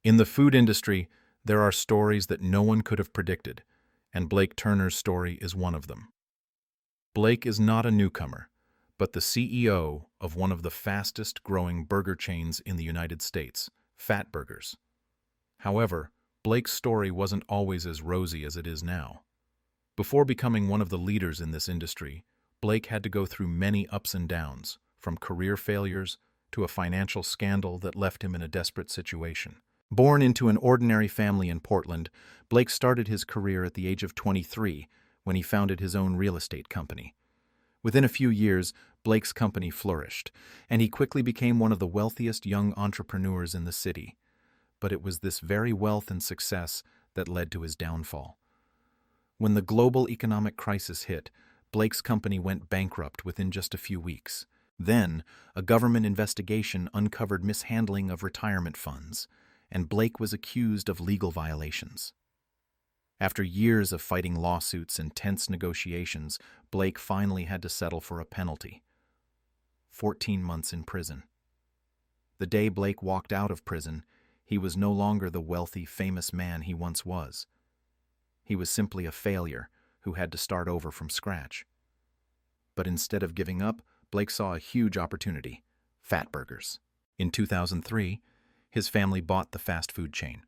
In the food industry, there are stories that no one could have predicted, and Blake Turner's story is one of them. Blake is not a newcomer, but the CEO of one of the fastest-growing burger chains in the United States, FatBurgers. However, Blake's story wasn't always as rosy as it is now. Before becoming one of the leaders in this industry, Blake had to go through many ups and downs, from career failures to a financial scandal that left him in a desperate situation. Born into an ordinary family in Portland, Blake started his career at the age of 23 when he founded his own real estate company. Within a few years, Blake's company flourished, and he quickly became one of the wealthiest young entrepreneurs in the city. But it was this very wealth and success that led to his downfall. When the global economic crisis hit, Blake's company went bankrupt within just a few weeks. Then, a government investigation uncovered mishandling of retirement funds, and Blake was accused of legal violations. After years of fighting lawsuits and tense negotiations, Blake finally had to settle for a penalty: 14 months in prison. The day Blake walked out of prison, he was no longer the wealthy, famous man he once was. He was simply a failure who had to start over from scratch. But instead of giving up, Blake saw a huge opportunity: FatBurgers. In 2003, his family bought the fast food chain.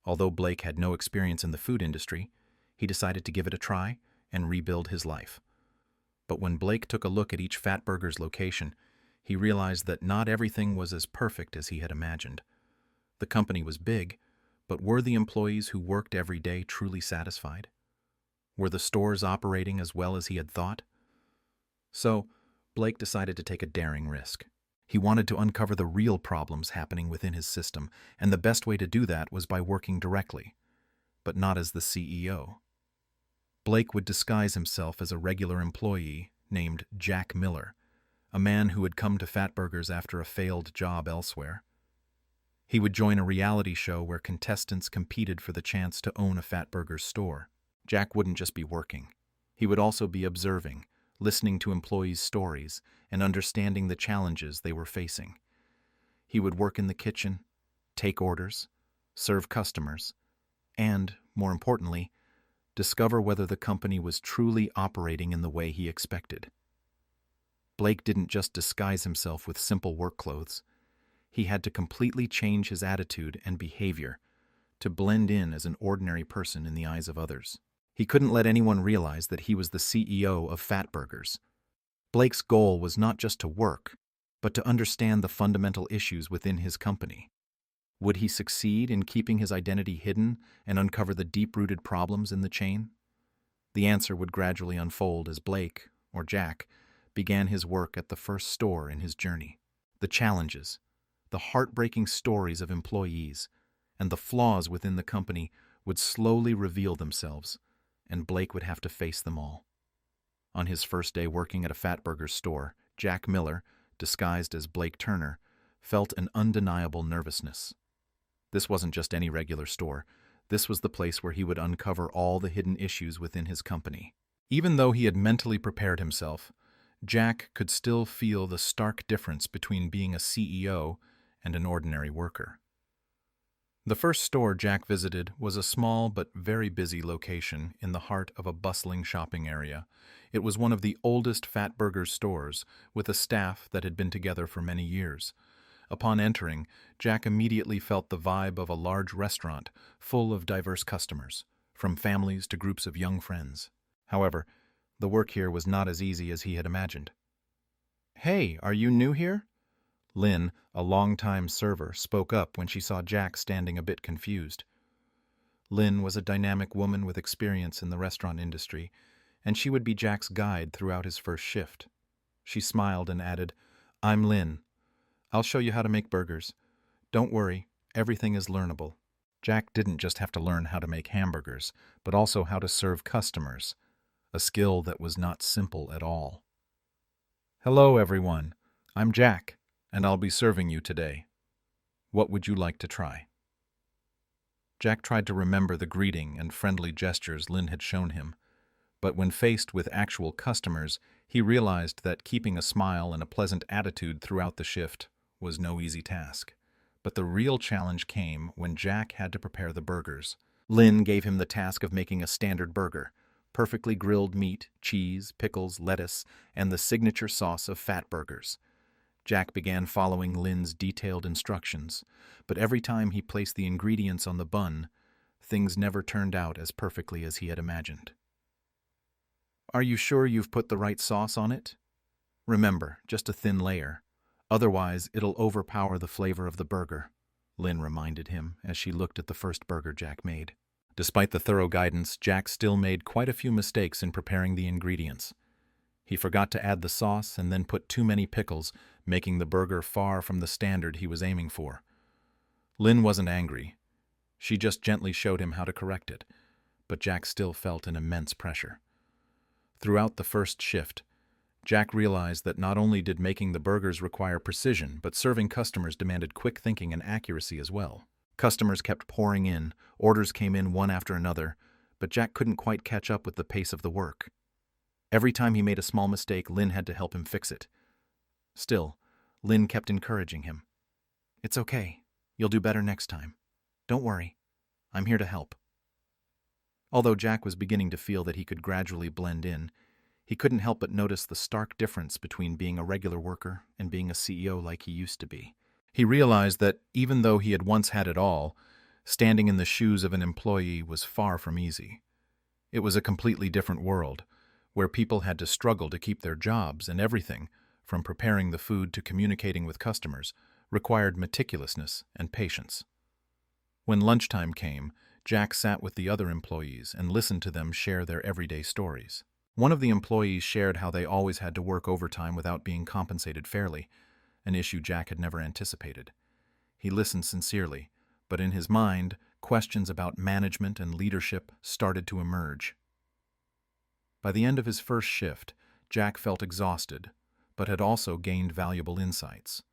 Although Blake had no experience in the food industry, he decided to give it a try and rebuild his life. But when Blake took a look at each FatBurgers location, he realized that not everything was as perfect as he had imagined. The company was big, but were the employees who worked every day truly satisfied? Were the stores operating as well as he had thought? So, Blake decided to take a daring risk. He wanted to uncover the real problems happening within his system, and the best way to do that was by working directly, but not as the CEO. Blake would disguise himself as a regular employee named Jack Miller, a man who had come to FatBurgers after a failed job elsewhere. He would join a reality show where contestants competed for the chance to own a FatBurgers store. Jack wouldn't just be working. He would also be observing, listening to employees' stories, and understanding the challenges they were facing. He would work in the kitchen, take orders, serve customers, and, more importantly, discover whether the company was truly operating in the way he expected. Blake didn't just disguise himself with simple work clothes. He had to completely change his attitude and behavior to blend in as an ordinary person in the eyes of others. He couldn't let anyone realize that he was the CEO of FatBurgers. Blake's goal was not just to work, but to understand the fundamental issues within his company. Would he succeed in keeping his identity hidden and uncover the deep-rooted problems in the chain? The answer would gradually unfold as Blake, or Jack, began his work at the first store in his journey. The challenges, the heartbreaking stories of employees, and the flaws within the company would slowly reveal themselves, and Blake would have to face them all. On his first day working at a FatBurgers store, Jack Miller, disguised as Blake Turner, felt an undeniable nervousness. This wasn't just any regular store. This was the place where he would uncover all the hidden issues within his company. Even though he had mentally prepared himself, Jack could still feel the stark difference between being a CEO and an ordinary worker. The first store Jack visited was a small but very busy location in the heart of a bustling shopping area. It was one of the oldest FatBurgers stores, with a staff that had been together for many years. Upon entering, Jack immediately felt the vibe of a large restaurant full of diverse customers, from families to groups of young friends. However, the work here was not as easy as he had imagined. "Hey, are you new here?" Lynn, a longtime server, spoke up when she saw Jack standing a bit confused. Lynn was a dynamic woman with experience in the restaurant industry, and she would be Jack's guide throughout his first shift. She smiled and added, "I'm Lynn. I'll show you how to make burgers. Don't worry, everything is learnable." Jack didn't just have to learn how to make hamburgers, but also how to serve customers, a skill that was not simple at all. "Hello, everyone. I'm Jack, and I'll be serving you today. What would you like to try?" Jack tried to remember the greeting and friendly gestures Lynn had shown him, but when faced with actual customers, he realized that keeping a smile and a pleasant attitude throughout the shift was no easy task. But the real challenge came when Jack had to prepare the burgers. Lynn gave him the task of making a standard burger: perfectly grilled meat, cheese, pickles, lettuce, and the signature sauce of FatBurgers. Jack began following Lynn's detailed instructions, but every time he placed the ingredients on the bun, things never turned out as perfectly as he had imagined. "Are you sure you've put the right sauce on it? Remember, just a thin layer. Otherwise, it'll overpower the flavor of the burger," Lynn reminded him as she looked at the first burger Jack made. Despite the thorough guidance, Jack still made quite a few mistakes in preparing the ingredients. He forgot to add the sauce and then put too many pickles, making the burger far from the standard he was aiming for. Lynn wasn't angry. She just gently showed him how to correct it, but Jack still felt an immense pressure. Throughout the first shift, Jack realized that not only did making the burgers require precision, but serving customers demanded quick thinking and accuracy as well. Customers kept pouring in, orders came in one after another, but Jack couldn't quite catch up with the pace of the work. Every time he made a small mistake, Lynn had to help him fix it. Still, Lynn kept encouraging him. "It's okay. You'll do better next time. Don't worry. I'm here to help." Although Jack was beginning to feel that he could gradually blend in, he couldn't help but notice the stark difference between being a regular worker and being a CEO like he used to be. He realized that even though he had once had it all, standing in the shoes of an employee was far from easy. It was a completely different world, where people had to struggle to keep their jobs, and everything, from preparing the food to communicating with customers, required meticulousness and patience. When lunchtime came, Jack sat with the other employees and listened to them share their everyday stories. One of the employees shared how they always had to work overtime without being compensated fairly, an issue Jack had never anticipated. He listened sincerely, but in his mind, questions about management and leadership started to emerge. By the end of his first shift, Jack felt exhausted, but had also gained valuable insights.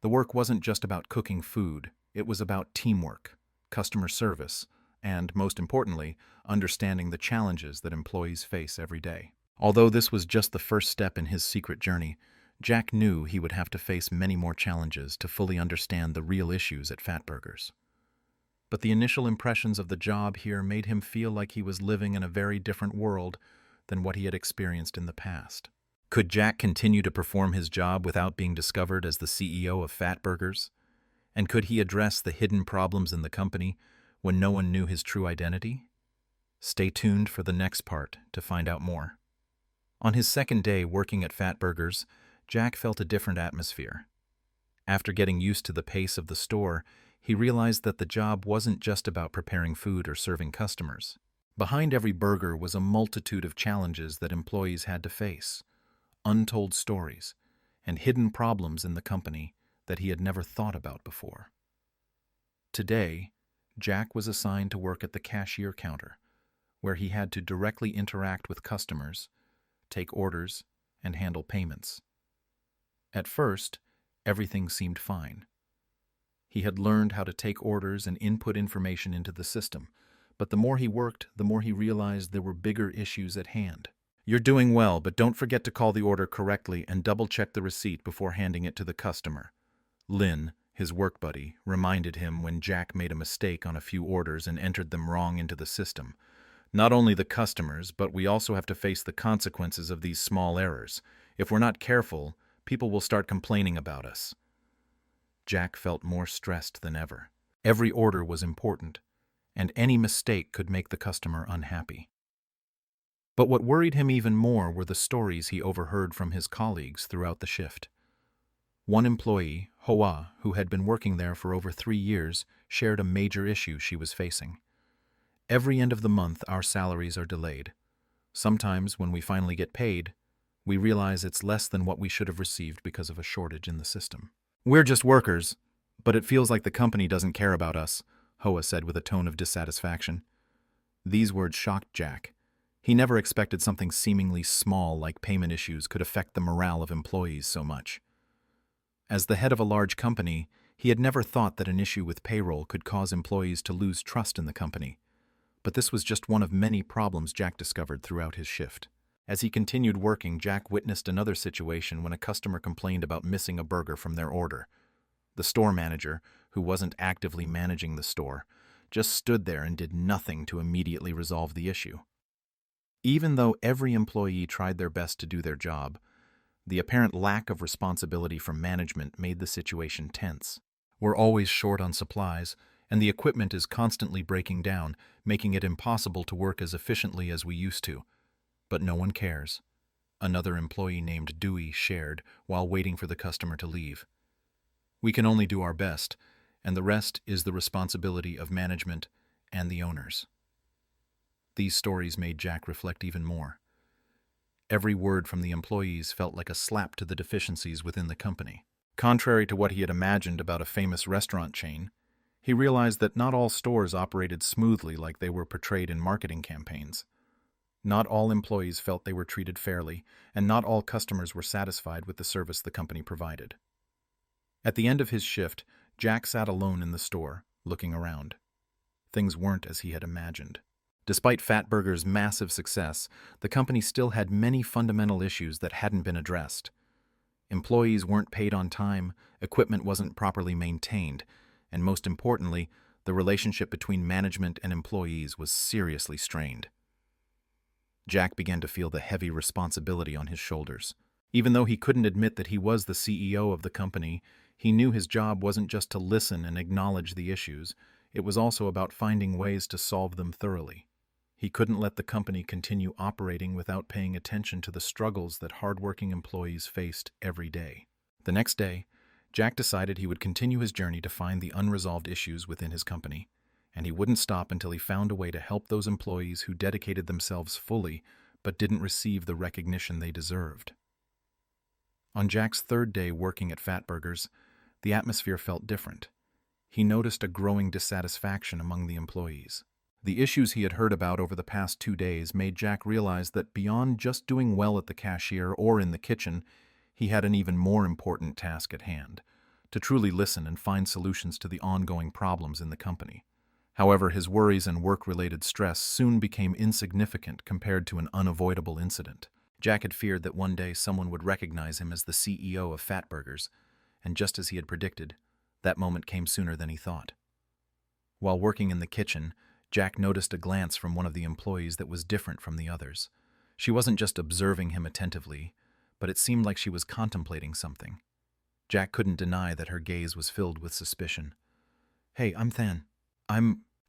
The work wasn't just about cooking food, it was about teamwork, customer service, and, most importantly, understanding the challenges that employees face every day. Although this was just the first step in his secret journey, Jack knew he would have to face many more challenges to fully understand the real issues at FatBurgers. But the initial impressions of the job here made him feel like he was living in a very different world than what he had experienced in the past. Could Jack continue to perform his job without being discovered as the CEO of FatBurgers? And could he address the hidden problems in the company when no one knew his true identity? Stay tuned for the next part to find out more. On his second day working at FatBurgers, Jack felt a different atmosphere. After getting used to the pace of the store, he realized that the job wasn't just about preparing food or serving customers. Behind every burger was a multitude of challenges that employees had to face, untold stories, and hidden problems in the company that he had never thought about before. Today, Jack was assigned to work at the cashier counter, where he had to directly interact with customers, take orders, and handle payments. At first, everything seemed fine. He had learned how to take orders and input information into the system, but the more he worked, the more he realized there were bigger issues at hand. "You're doing well, but don't forget to call the order correctly and double-check the receipt before handing it to the customer," Lynn, his work buddy, reminded him when Jack made a mistake on a few orders and entered them wrong into the system. "Not only the customers, but we also have to face the consequences of these small errors. If we're not careful, people will start complaining about us." Jack felt more stressed than ever. Every order was important, and any mistake could make the customer unhappy. But what worried him even more were the stories he overheard from his colleagues throughout the shift. One employee, Hoa, who had been working there for over 3 years, shared a major issue she was facing. "Every end of the month, our salaries are delayed. Sometimes, when we finally get paid, we realize it's less than what we should have received because of a shortage in the system. We're just workers, but it feels like the company doesn't care about us," Hoa said with a tone of dissatisfaction. These words shocked Jack. He never expected something seemingly small like payment issues could affect the morale of employees so much. As the head of a large company, he had never thought that an issue with payroll could cause employees to lose trust in the company. But this was just one of many problems Jack discovered throughout his shift. As he continued working, Jack witnessed another situation when a customer complained about missing a burger from their order. The store manager, who wasn't actively managing the store, just stood there and did nothing to immediately resolve the issue. Even though every employee tried their best to do their job, the apparent lack of responsibility from management made the situation tense. We're always short on supplies, and the equipment is constantly breaking down, making it impossible to work as efficiently as we used to. But no one cares. Another employee named Dewey shared while waiting for the customer to leave. We can only do our best, and the rest is the responsibility of management and the owners. These stories made Jack reflect even more. Every word from the employees felt like a slap to the deficiencies within the company. Contrary to what he had imagined about a famous restaurant chain, he realized that not all stores operated smoothly like they were portrayed in marketing campaigns. Not all employees felt they were treated fairly, and not all customers were satisfied with the service the company provided. At the end of his shift, Jack sat alone in the store, looking around. Things weren't as he had imagined. Despite FatBurgers' massive success, the company still had many fundamental issues that hadn't been addressed. Employees weren't paid on time, equipment wasn't properly maintained, and most importantly, the relationship between management and employees was seriously strained. Jack began to feel the heavy responsibility on his shoulders. Even though he couldn't admit that he was the CEO of the company, he knew his job wasn't just to listen and acknowledge the issues, it was also about finding ways to solve them thoroughly. He couldn't let the company continue operating without paying attention to the struggles that hardworking employees faced every day. The next day, Jack decided he would continue his journey to find the unresolved issues within his company, and he wouldn't stop until he found a way to help those employees who dedicated themselves fully but didn't receive the recognition they deserved. On Jack's third day working at FatBurgers, the atmosphere felt different. He noticed a growing dissatisfaction among the employees. The issues he had heard about over the past 2 days made Jack realize that beyond just doing well at the cashier or in the kitchen, he had an even more important task at hand: to truly listen and find solutions to the ongoing problems in the company. However, his worries and work-related stress soon became insignificant compared to an unavoidable incident. Jack had feared that one day someone would recognize him as the CEO of FatBurgers, and just as he had predicted, that moment came sooner than he thought. While working in the kitchen, Jack noticed a glance from one of the employees that was different from the others. She wasn't just observing him attentively, but it seemed like she was contemplating something. Jack couldn't deny that her gaze was filled with suspicion. "Hey, I'm Than.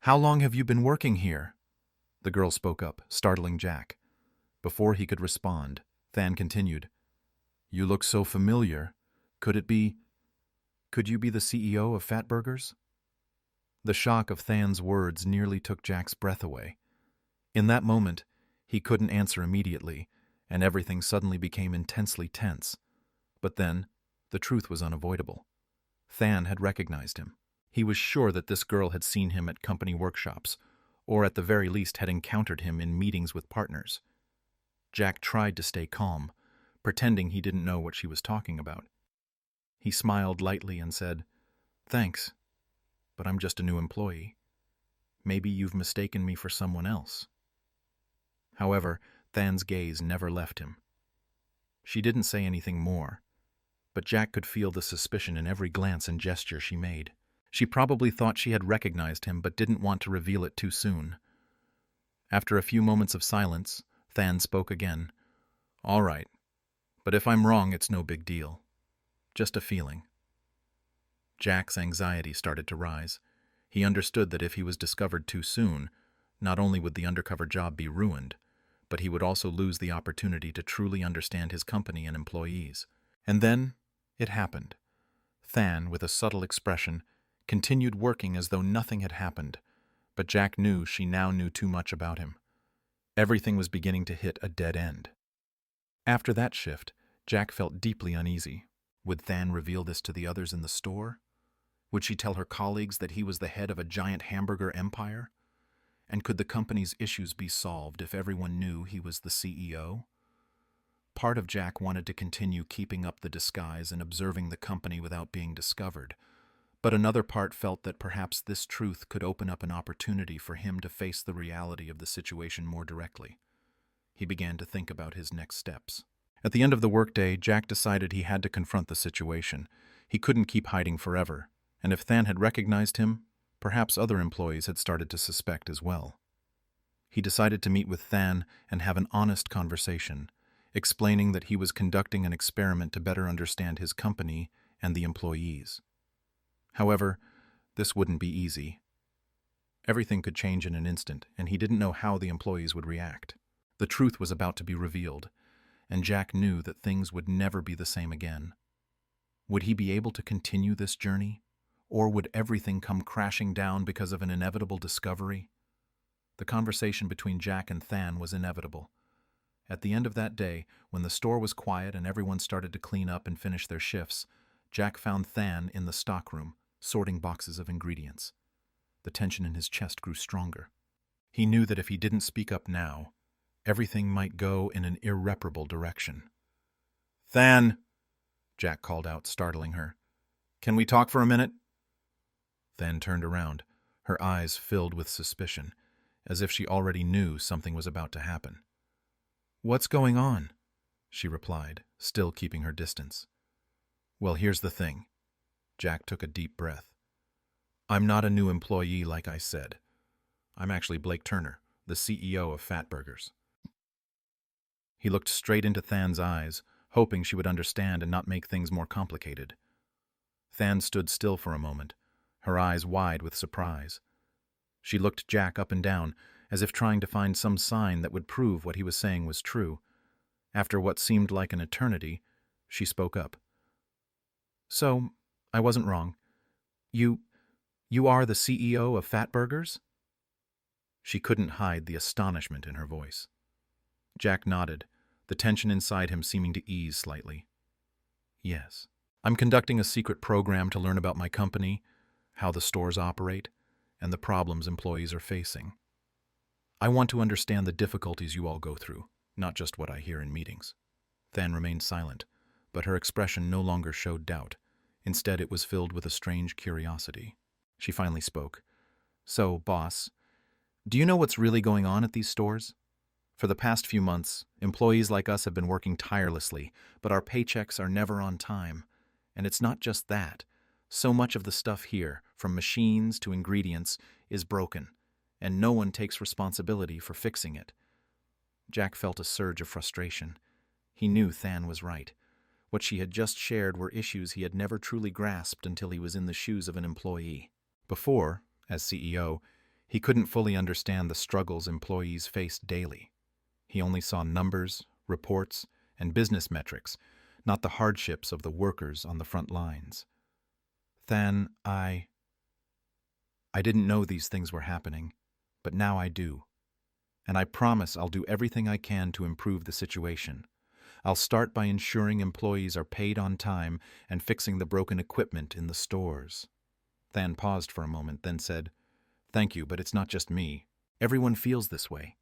How long have you been working here?" The girl spoke up, startling Jack. Before he could respond, Than continued, "You look so familiar. Could you be the CEO of FatBurgers?" The shock of Than's words nearly took Jack's breath away. In that moment, he couldn't answer immediately, and everything suddenly became intensely tense. But then, the truth was unavoidable. Than had recognized him. He was sure that this girl had seen him at company workshops, or at the very least had encountered him in meetings with partners. Jack tried to stay calm, pretending he didn't know what she was talking about. He smiled lightly and said, "Thanks, but I'm just a new employee. Maybe you've mistaken me for someone else." However, Than's gaze never left him. She didn't say anything more, but Jack could feel the suspicion in every glance and gesture she made. She probably thought she had recognized him but didn't want to reveal it too soon. After a few moments of silence, Than spoke again. "All right, but if I'm wrong, it's no big deal. Just a feeling." Jack's anxiety started to rise. He understood that if he was discovered too soon, not only would the undercover job be ruined, but he would also lose the opportunity to truly understand his company and employees. And then, it happened. Than, with a subtle expression, continued working as though nothing had happened, but Jack knew she now knew too much about him. Everything was beginning to hit a dead end. After that shift, Jack felt deeply uneasy. Would Than reveal this to the others in the store? Would she tell her colleagues that he was the head of a giant hamburger empire? And could the company's issues be solved if everyone knew he was the CEO? Part of Jack wanted to continue keeping up the disguise and observing the company without being discovered, but another part felt that perhaps this truth could open up an opportunity for him to face the reality of the situation more directly. He began to think about his next steps. At the end of the workday, Jack decided he had to confront the situation. He couldn't keep hiding forever, And if Than had recognized him, perhaps other employees had started to suspect as well. He decided to meet with Than and have an honest conversation, explaining that he was conducting an experiment to better understand his company and the employees. However, this wouldn't be easy. Everything could change in an instant, and he didn't know how the employees would react. The truth was about to be revealed, and Jack knew that things would never be the same again. Would he be able to continue this journey? Or would everything come crashing down because of an inevitable discovery? The conversation between Jack and Than was inevitable. At the end of that day, when the store was quiet and everyone started to clean up and finish their shifts, Jack found Than in the stockroom, sorting boxes of ingredients. The tension in his chest grew stronger. He knew that if he didn't speak up now, everything might go in an irreparable direction. "Than!" Jack called out, startling her. "Can we talk for a minute?" Than turned around, her eyes filled with suspicion, as if she already knew something was about to happen. "What's going on?" she replied, still keeping her distance. "Well, here's the thing." Jack took a deep breath. "I'm not a new employee like I said. I'm actually Blake Turner, the CEO of FatBurgers." He looked straight into Than's eyes, hoping she would understand and not make things more complicated. Than stood still for a moment, her eyes wide with surprise. She looked Jack up and down, as if trying to find some sign that would prove what he was saying was true. After what seemed like an eternity, she spoke up. "So, I wasn't wrong. You are the CEO of FatBurgers?" She couldn't hide the astonishment in her voice. Jack nodded, the tension inside him seeming to ease slightly. "Yes. I'm conducting a secret program to learn about my company, how the stores operate, and the problems employees are facing. I want to understand the difficulties you all go through, not just what I hear in meetings." Than remained silent, but her expression no longer showed doubt. Instead, it was filled with a strange curiosity. She finally spoke. "So, boss, do you know what's really going on at these stores? For the past few months, employees like us have been working tirelessly, but our paychecks are never on time. And it's not just that. So much of the stuff here, from machines to ingredients, is broken, and no one takes responsibility for fixing it." Jack felt a surge of frustration. He knew Than was right. What she had just shared were issues he had never truly grasped until he was in the shoes of an employee. Before, as CEO, he couldn't fully understand the struggles employees faced daily. He only saw numbers, reports, and business metrics, not the hardships of the workers on the front lines. "Than, I didn't know these things were happening, but now I do. And I promise I'll do everything I can to improve the situation. I'll start by ensuring employees are paid on time and fixing the broken equipment in the stores." Than paused for a moment, then said, "Thank you, but it's not just me. Everyone feels this way.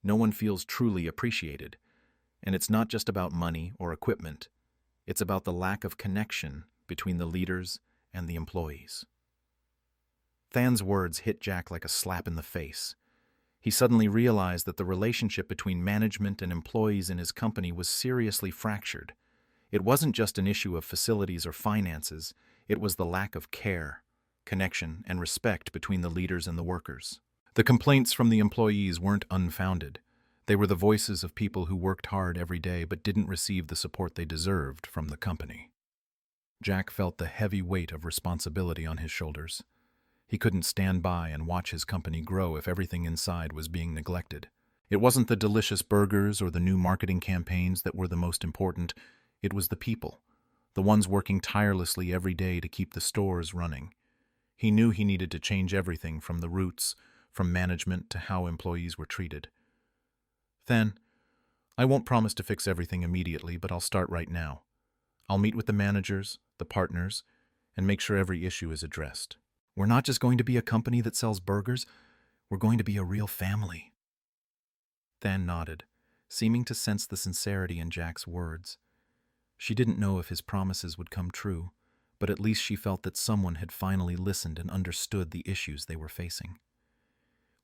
No one feels truly appreciated. And it's not just about money or equipment. It's about the lack of connection between the leaders and the employees." Than's words hit Jack like a slap in the face. He suddenly realized that the relationship between management and employees in his company was seriously fractured. It wasn't just an issue of facilities or finances, it was the lack of care, connection, and respect between the leaders and the workers. The complaints from the employees weren't unfounded. They were the voices of people who worked hard every day but didn't receive the support they deserved from the company. Jack felt the heavy weight of responsibility on his shoulders. He couldn't stand by and watch his company grow if everything inside was being neglected. It wasn't the delicious burgers or the new marketing campaigns that were the most important. It was the people, the ones working tirelessly every day to keep the stores running. He knew he needed to change everything from the roots, from management to how employees were treated. "Than, I won't promise to fix everything immediately, but I'll start right now. I'll meet with the managers, the partners, and make sure every issue is addressed. We're not just going to be a company that sells burgers, we're going to be a real family." Than nodded, seeming to sense the sincerity in Jack's words. She didn't know if his promises would come true, but at least she felt that someone had finally listened and understood the issues they were facing.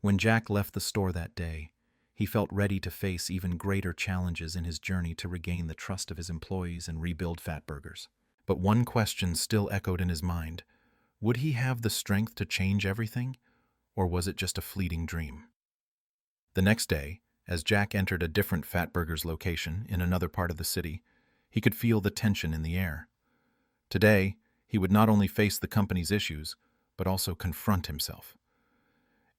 When Jack left the store that day, he felt ready to face even greater challenges in his journey to regain the trust of his employees and rebuild FatBurgers. But one question still echoed in his mind. Would he have the strength to change everything, or was it just a fleeting dream? The next day, as Jack entered a different FatBurgers location in another part of the city, he could feel the tension in the air. Today, he would not only face the company's issues, but also confront himself.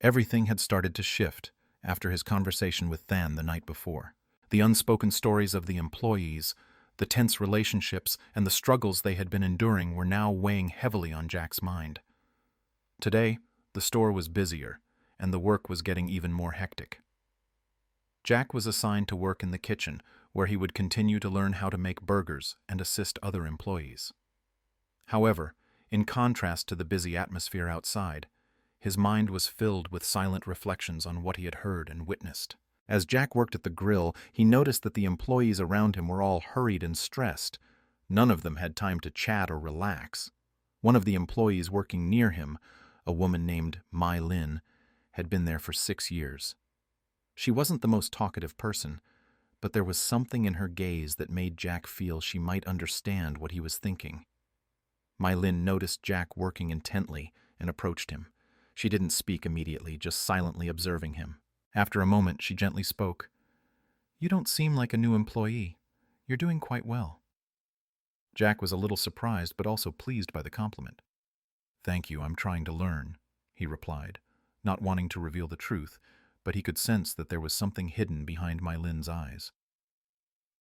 Everything had started to shift after his conversation with Than the night before. The unspoken stories of the employees, the tense relationships, and the struggles they had been enduring were now weighing heavily on Jack's mind. Today, the store was busier, and the work was getting even more hectic. Jack was assigned to work in the kitchen, where he would continue to learn how to make burgers and assist other employees. However, in contrast to the busy atmosphere outside, his mind was filled with silent reflections on what he had heard and witnessed. As Jack worked at the grill, he noticed that the employees around him were all hurried and stressed. None of them had time to chat or relax. One of the employees working near him, a woman named Mai Lin, had been there for 6 years. She wasn't the most talkative person, but there was something in her gaze that made Jack feel she might understand what he was thinking. Mai Lin noticed Jack working intently and approached him. She didn't speak immediately, just silently observing him. After a moment, she gently spoke. "You don't seem like a new employee. You're doing quite well." Jack was a little surprised, but also pleased by the compliment. "Thank you, I'm trying to learn," he replied, not wanting to reveal the truth, but he could sense that there was something hidden behind Mai Lin's eyes.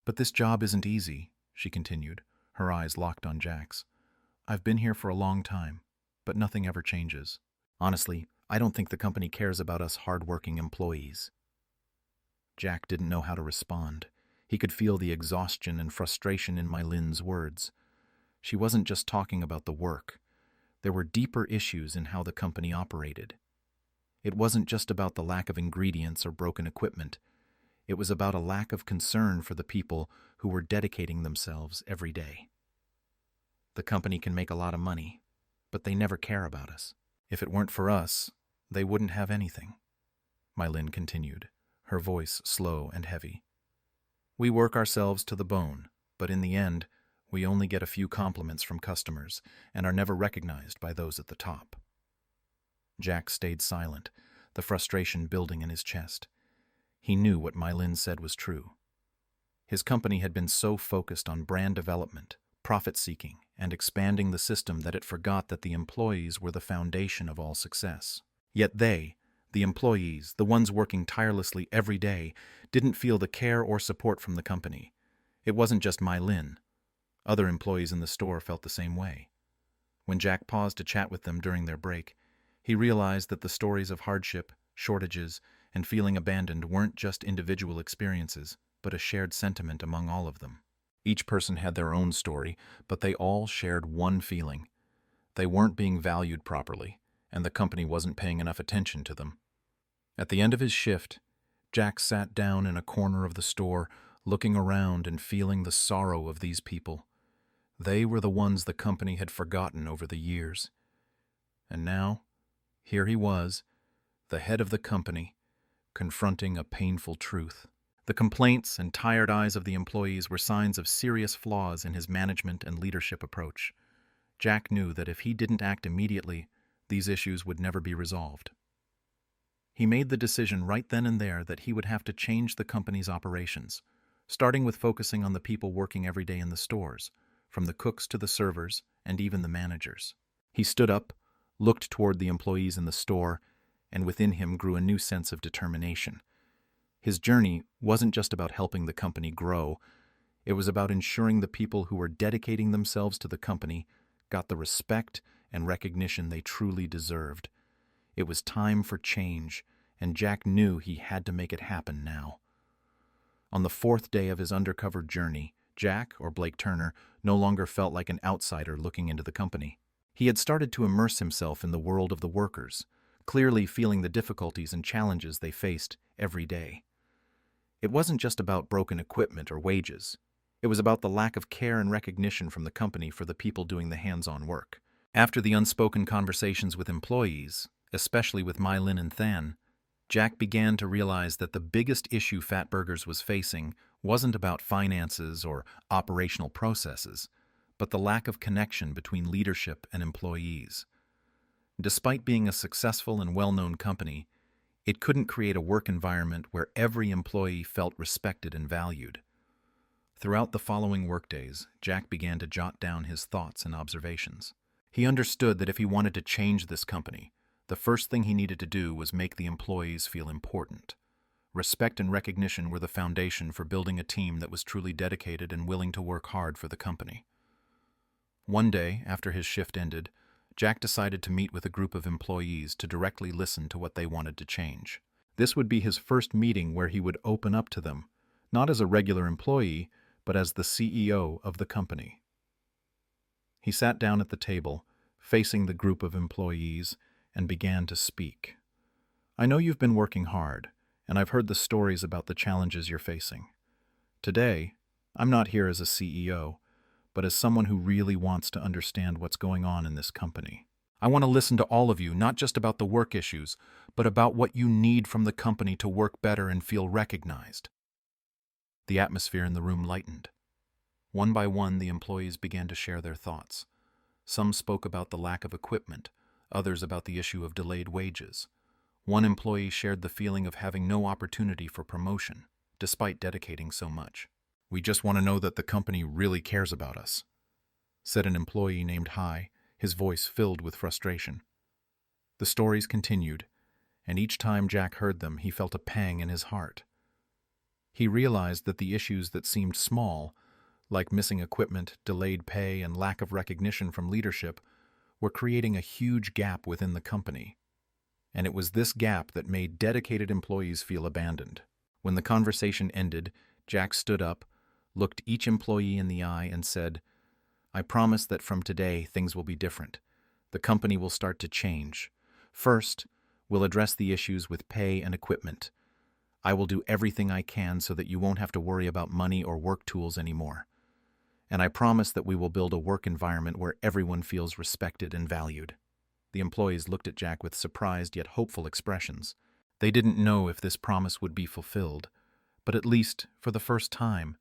"But this job isn't easy," she continued, her eyes locked on Jack's. "I've been here for a long time, but nothing ever changes. Honestly, I don't think the company cares about us hard-working employees." Jack didn't know how to respond. He could feel the exhaustion and frustration in Mai Lin's words. She wasn't just talking about the work. There were deeper issues in how the company operated. It wasn't just about the lack of ingredients or broken equipment. It was about a lack of concern for the people who were dedicating themselves every day. "The company can make a lot of money, but they never care about us. If it weren't for us, they wouldn't have anything," Mai Lin continued, her voice slow and heavy. "We work ourselves to the bone, but in the end, we only get a few compliments from customers and are never recognized by those at the top." Jack stayed silent, the frustration building in his chest. He knew what Mai Lin said was true. His company had been so focused on brand development, profit-seeking, and expanding the system that it forgot that the employees were the foundation of all success. Yet they, the employees, the ones working tirelessly every day, didn't feel the care or support from the company. It wasn't just Mai Lin. Other employees in the store felt the same way. When Jack paused to chat with them during their break, he realized that the stories of hardship, shortages, and feeling abandoned weren't just individual experiences, but a shared sentiment among all of them. Each person had their own story, but they all shared one feeling. They weren't being valued properly, and the company wasn't paying enough attention to them. At the end of his shift, Jack sat down in a corner of the store, looking around and feeling the sorrow of these people. They were the ones the company had forgotten over the years. And now, here he was, the head of the company, confronting a painful truth. The complaints and tired eyes of the employees were signs of serious flaws in his management and leadership approach. Jack knew that if he didn't act immediately, these issues would never be resolved. He made the decision right then and there that he would have to change the company's operations, starting with focusing on the people working every day in the stores, from the cooks to the servers and even the managers. He stood up, looked toward the employees in the store, and within him grew a new sense of determination. His journey wasn't just about helping the company grow. It was about ensuring the people who were dedicating themselves to the company got the respect and recognition they truly deserved. It was time for change, and Jack knew he had to make it happen now. On the 4th day of his undercover journey, Jack, or Blake Turner, no longer felt like an outsider looking into the company. He had started to immerse himself in the world of the workers, clearly feeling the difficulties and challenges they faced every day. It wasn't just about broken equipment or wages. It was about the lack of care and recognition from the company for the people doing the hands-on work. After the unspoken conversations with employees, especially with Mai Lin and Than, Jack began to realize that the biggest issue FatBurgers was facing wasn't about finances or operational processes, but the lack of connection between leadership and employees. Despite being a successful and well-known company, it couldn't create a work environment where every employee felt respected and valued. Throughout the following workdays, Jack began to jot down his thoughts and observations. He understood that if he wanted to change this company, the first thing he needed to do was make the employees feel important. Respect and recognition were the foundation for building a team that was truly dedicated and willing to work hard for the company. One day, after his shift ended, Jack decided to meet with a group of employees to directly listen to what they wanted to change. This would be his first meeting where he would open up to them, not as a regular employee, but as the CEO of the company. He sat down at the table, facing the group of employees, and began to speak. "I know you've been working hard, and I've heard the stories about the challenges you're facing. Today, I'm not here as a CEO, but as someone who really wants to understand what's going on in this company. I want to listen to all of you, not just about the work issues, but about what you need from the company to work better and feel recognized." The atmosphere in the room lightened. One by one, the employees began to share their thoughts. Some spoke about the lack of equipment, others about the issue of delayed wages. One employee shared the feeling of having no opportunity for promotion, despite dedicating so much. "We just want to know that the company really cares about us," said an employee named Hai, his voice filled with frustration. The stories continued, and each time Jack heard them, he felt a pang in his heart. He realized that the issues that seemed small, like missing equipment, delayed pay, and lack of recognition from leadership, were creating a huge gap within the company. And it was this gap that made dedicated employees feel abandoned. When the conversation ended, Jack stood up, looked each employee in the eye, and said, "I promise that from today things will be different. The company will start to change. First, we'll address the issues with pay and equipment. I will do everything I can so that you won't have to worry about money or work tools anymore. And I promise that we will build a work environment where everyone feels respected and valued." The employees looked at Jack with surprised yet hopeful expressions. They didn't know if this promise would be fulfilled, but at least, for the first time,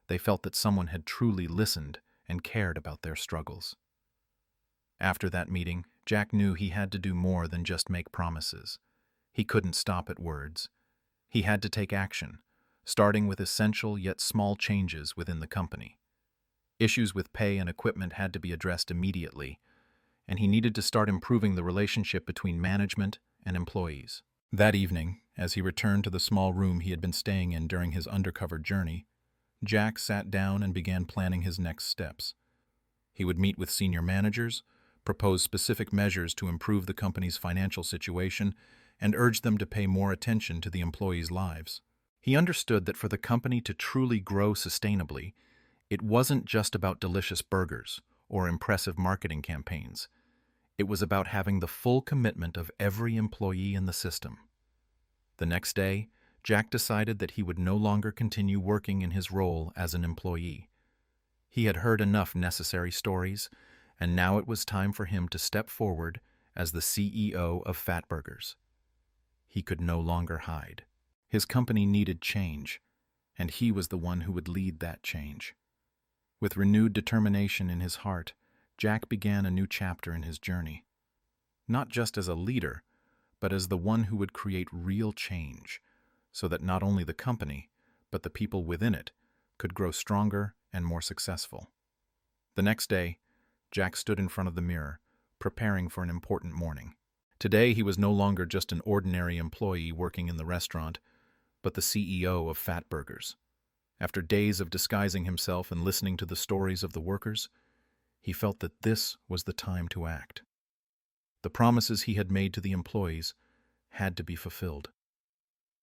they felt that someone had truly listened and cared about their struggles. After that meeting, Jack knew he had to do more than just make promises. He couldn't stop at words. He had to take action, starting with essential yet small changes within the company. Issues with pay and equipment had to be addressed immediately, and he needed to start improving the relationship between management and employees. That evening, as he returned to the small room he had been staying in during his undercover journey, Jack sat down and began planning his next steps. He would meet with senior managers, propose specific measures to improve the company's financial situation, and urge them to pay more attention to the employees' lives. He understood that for the company to truly grow sustainably, it wasn't just about delicious burgers or impressive marketing campaigns. It was about having the full commitment of every employee in the system. The next day, Jack decided that he would no longer continue working in his role as an employee. He had heard enough necessary stories, and now it was time for him to step forward as the CEO of FatBurgers. He could no longer hide. His company needed change, and he was the one who would lead that change. With renewed determination in his heart, Jack began a new chapter in his journey. Not just as a leader, but as the one who would create real change, so that not only the company, but the people within it, could grow stronger and more successful. The next day, Jack stood in front of the mirror, preparing for an important morning. Today, he was no longer just an ordinary employee working in the restaurant, but the CEO of FatBurgers. After days of disguising himself and listening to the stories of the workers, he felt that this was the time to act. The promises he had made to the employees had to be fulfilled.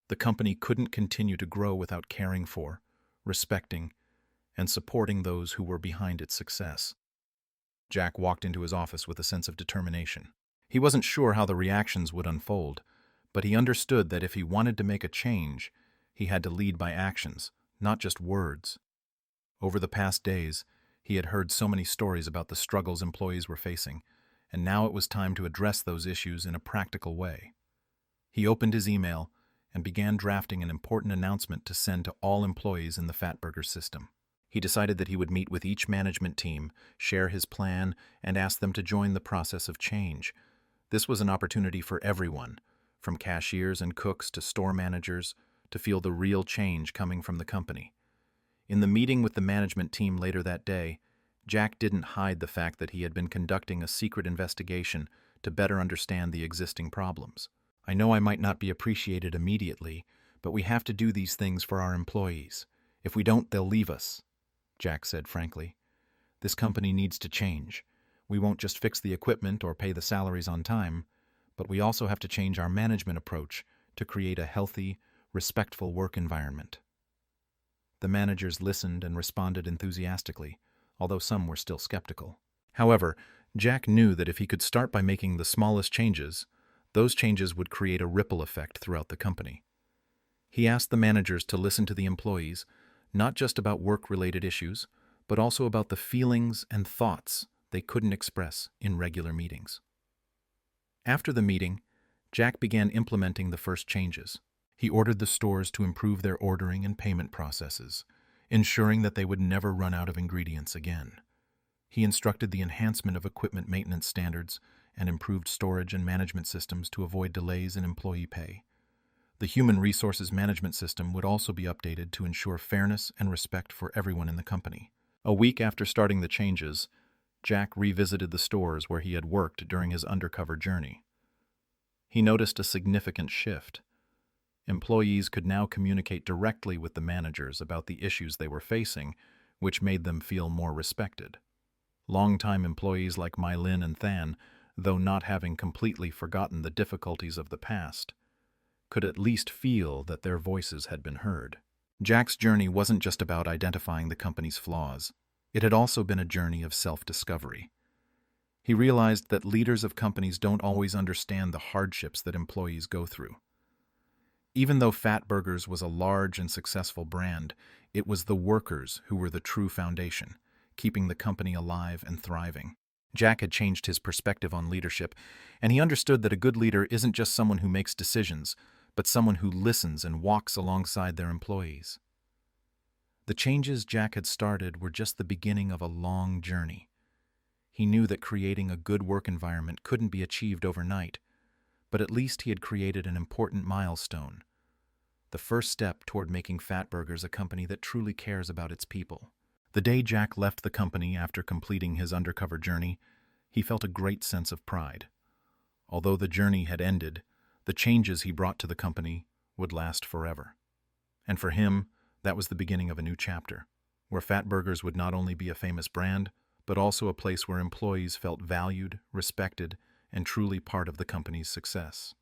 The company couldn't continue to grow without caring for, respecting, and supporting those who were behind its success. Jack walked into his office with a sense of determination. He wasn't sure how the reactions would unfold, but he understood that if he wanted to make a change, he had to lead by actions, not just words. Over the past days, he had heard so many stories about the struggles employees were facing, and now it was time to address those issues in a practical way. He opened his email and began drafting an important announcement to send to all employees in the FatBurgers system. He decided that he would meet with each management team, share his plan, and ask them to join the process of change, This was an opportunity for everyone, from cashiers and cooks to store managers, to feel the real change coming from the company. In the meeting with the management team later that day, Jack didn't hide the fact that he had been conducting a secret investigation to better understand the existing problems. "I know I might not be appreciated immediately, but we have to do these things for our employees. If we don't, they'll leave us," Jack said frankly. "This company needs to change. We won't just fix the equipment or pay the salaries on time, but we also have to change our management approach to create a healthy, respectful work environment." The managers listened and responded enthusiastically, although some were still skeptical. However, Jack knew that if he could start by making the smallest changes, those changes would create a ripple effect throughout the company. He asked the managers to listen to the employees, not just about work-related issues, but also about the feelings and thoughts they couldn't express in regular meetings. After the meeting, Jack began implementing the first changes. He ordered the stores to improve their ordering and payment processes, ensuring that they would never run out of ingredients again. He instructed the enhancement of equipment maintenance standards and improved storage and management systems to avoid delays in employee pay. The human resources management system would also be updated to ensure fairness and respect for everyone in the company. A week after starting the changes, Jack revisited the stores where he had worked during his undercover journey. He noticed a significant shift. Employees could now communicate directly with the managers about the issues they were facing, which made them feel more respected. Longtime employees like Mylin and Than, though not having completely forgotten the difficulties of the past, could at least feel that their voices had been heard. Jack's journey wasn't just about identifying the company's flaws. It had also been a journey of self-discovery. He realized that leaders of companies don't always understand the hardships that employees go through. Even though FatBurgers was a large and successful brand, it was the workers who were the true foundation, keeping the company alive and thriving. Jack had changed his perspective on leadership, and he understood that a good leader isn't just someone who makes decisions, but someone who listens and walks alongside their employees. The changes Jack had started were just the beginning of a long journey. He knew that creating a good work environment couldn't be achieved overnight, but at least he had created an important milestone, the first step toward making FatBurgers a company that truly cares about its people. The day Jack left the company after completing his undercover journey, he felt a great sense of pride. Although the journey had ended, the changes he brought to the company would last forever. And for him, that was the beginning of a new chapter, where FatBurgers would not only be a famous brand, but also a place where employees felt valued, respected, and truly part of the company's success.